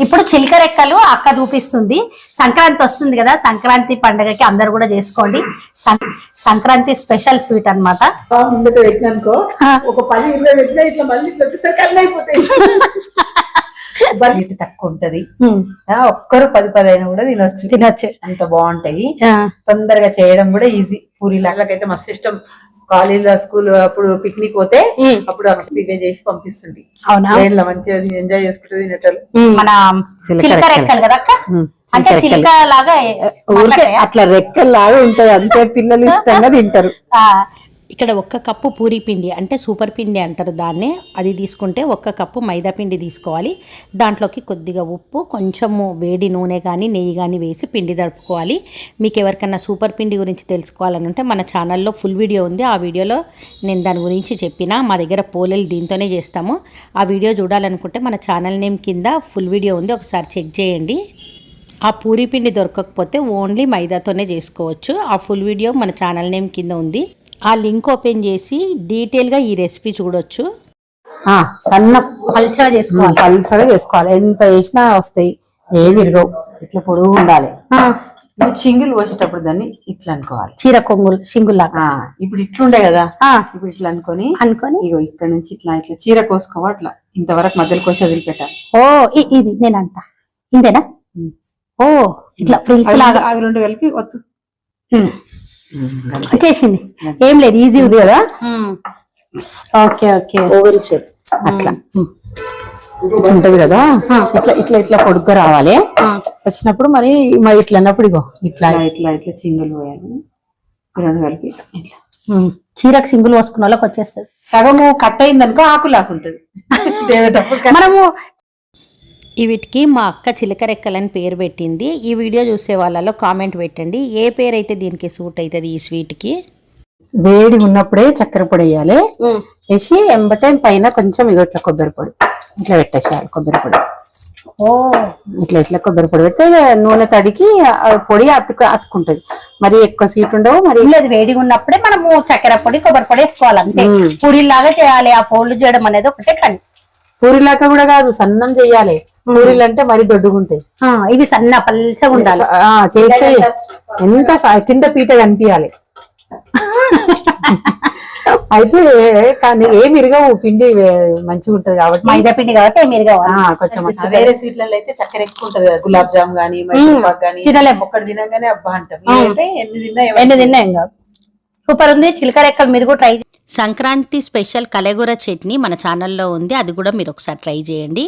ఇప్పుడు చిలకరెక్కలు అక్క చూపిస్తుంది. సంక్రాంతి వస్తుంది కదా, సంక్రాంతి పండుగకి అందరు కూడా చేసుకోండి. సంక్రాంతి స్పెషల్ స్వీట్ అన్నమాట. ముందట పెట్టినానుకో ఒక 10-20 పెట్టినా ఇట్లా మళ్ళీ వచ్చేసరికి అన్నీ అయిపోతాయి. బడ్జెట్ తక్కువ ఉంటది, ఒక్కరు 10 అయినా కూడా తినొచ్చు. అంత బాగుంటాయి, తొందరగా చేయడం కూడా ఈజీ. పూరీలకైతే మస్తు ఇష్టం. కాలేజ్ స్కూల్ అప్పుడు పిక్నిక్ పోతే అప్పుడు ఇవే చేసి పంపిస్తుంది. అవునా, మంచిగా ఎంజాయ్ చేసుకుంటుంది తినేటోళ్ళు. మన చిలకరెక్కలు కదా అక్క, అంటే చిలక లాగా అట్లా రెక్కల్లాగా ఉంటది, అంతే. పిల్లలు ఇష్టంగా తింటారు. ఇక్కడ 1 కప్పు పూరీ పిండి అంటే సూపర్ పిండి అంటారు దాన్నే, అది తీసుకుంటే 1 కప్పు మైదా పిండి తీసుకోవాలి. దాంట్లోకి కొద్దిగా ఉప్పు, కొంచెము వేడి నూనె కానీ నెయ్యి కానీ వేసి పిండి తడుపుకోవాలి. మీకు ఎవరికైనా సూపర్ పిండి గురించి తెలుసుకోవాలనుంటే మన ఛానల్లో ఫుల్ వీడియో ఉంది. ఆ వీడియోలో నేను దాని గురించి చెప్పిన, మా దగ్గర పోలేలు దీంతోనే చేస్తాము. ఆ వీడియో చూడాలనుకుంటే మన ఛానల్ నేమ్ కింద ఫుల్ వీడియో ఉంది, ఒకసారి చెక్ చేయండి. ఆ పూరీ పిండి దొరకకపోతే ఓన్లీ మైదాతోనే చేసుకోవచ్చు. ఆ ఫుల్ వీడియో మన ఛానల్ నేమ్ కింద ఉంది. ఆ లింక్ ఓపెన్ చేసి డీటెయిల్గా ఈ రెసిపీ చూడొచ్చు. సన్న పల్చగా చేసుకోవాలి, పల్చగా చేసుకోవాలి. ఎంత వేసినా వస్తాయి, ఏమి విరగవు. ఇట్లా పొడుగు ఉండాలి. చింగులు పోసేటప్పుడు దాన్ని ఇట్లా అనుకోవాలి, చీర కొంగులు సింగుల్లా. ఇప్పుడు ఇట్లుండే కదా, ఇప్పుడు ఇట్లా అనుకొని ఇగో ఇక్కడ నుంచి ఇట్లా ఇట్లా చీర కోసుకోవాలి. అట్లా ఇంతవరకు మధ్యలో కోసి వదిలిపెట్టాలి. ఇది నేనంట ఇంతేనా? ఇట్లా ఫ్రిల్స్ లాగా అవి 2 కలిపి వద్దు చేసింది. ఏం లేదు, ఈజీ ఉంది కదా. ఓకే ఓకే, ఓవెల్ షేప్ అట్లా ఉంటది కదా. ఇట్లా ఇట్లా ఇట్లా పొడుగ్గా రావాలి. వచ్చినప్పుడు మరి ఇట్లా అన్నప్పుడు ఇగో ఇట్లా ఇట్లా ఇట్లా చింగులు పోయాలి. 2 కలిపి ఇట్లా చీరకు సింగులు పోసుకున్న వాళ్ళకి వచ్చేస్తుంది. సగము కట్ అయిందనుకో ఆకులాకుంటది. మనము వీటికి మా అక్క చిలకరెక్కలని పేరు పెట్టింది. ఈ వీడియో చూసే వాళ్ళలో కామెంట్ పెట్టండి, ఏ పేరు అయితే దీనికి సూట్ అవుతుంది ఈ స్వీట్కి. వేడి ఉన్నప్పుడే చక్కెర పొడి వేయాలి, వేసి ఎంబటే పైన కొంచెం ఇట్లా కొబ్బరి పొడి ఇట్లా పెట్టేసేయాలి. కొబ్బరి పొడి ఇట్లా ఇట్లా కొబ్బరి పొడి పెడితే నూనె తడికి పొడి అతుక్కుంటది. మరి ఎక్కువ స్వీట్ ఉండవు. మరి లేదు, వేడిగా ఉన్నప్పుడే మనము చక్కెర పొడి కొబ్బరి పొడి వేసుకోవాలి, అంతే. పూరీలాగా చేయాలి. ఆ పోళ్ళు చేయడం అనేది ఒకటే కానీ పూరీలాగా కూడా కాదు, సన్నం చెయ్యాలి. పూరీలు అంటే మరి దొడ్డుగుంటాయి, ఇవి సన్న పల్చగా ఉండాలి. చేస్తే ఎంత కింద పీట కనిపించాలి. అయితే కానీ ఏమి ఇరగవు, పిండి మంచిగా ఉంటది కాబట్టి, మైదా పిండి కాబట్టి ఏమి ఇరగవు. కొంచెం వేరే స్వీట్లలో అయితే చక్కెర ఎక్కువ ఉంటది కదా, గులాబ్ జామ్ గానీ మైసూర్ పాక్ గానీ తినలేము. ఒక్కటి తినగానే అబ్బా అంటాం. ఎన్ని తిన్నా ఏం కాదు. సూపర్ ఉంది. చిలకరెక్కలు మీరు కూడా ట్రై. సంక్రాంతి స్పెషల్ కలగూర చట్నీ మన ఛానల్లో ఉంది, అది కూడా మీరు ఒకసారి ట్రై చేయండి.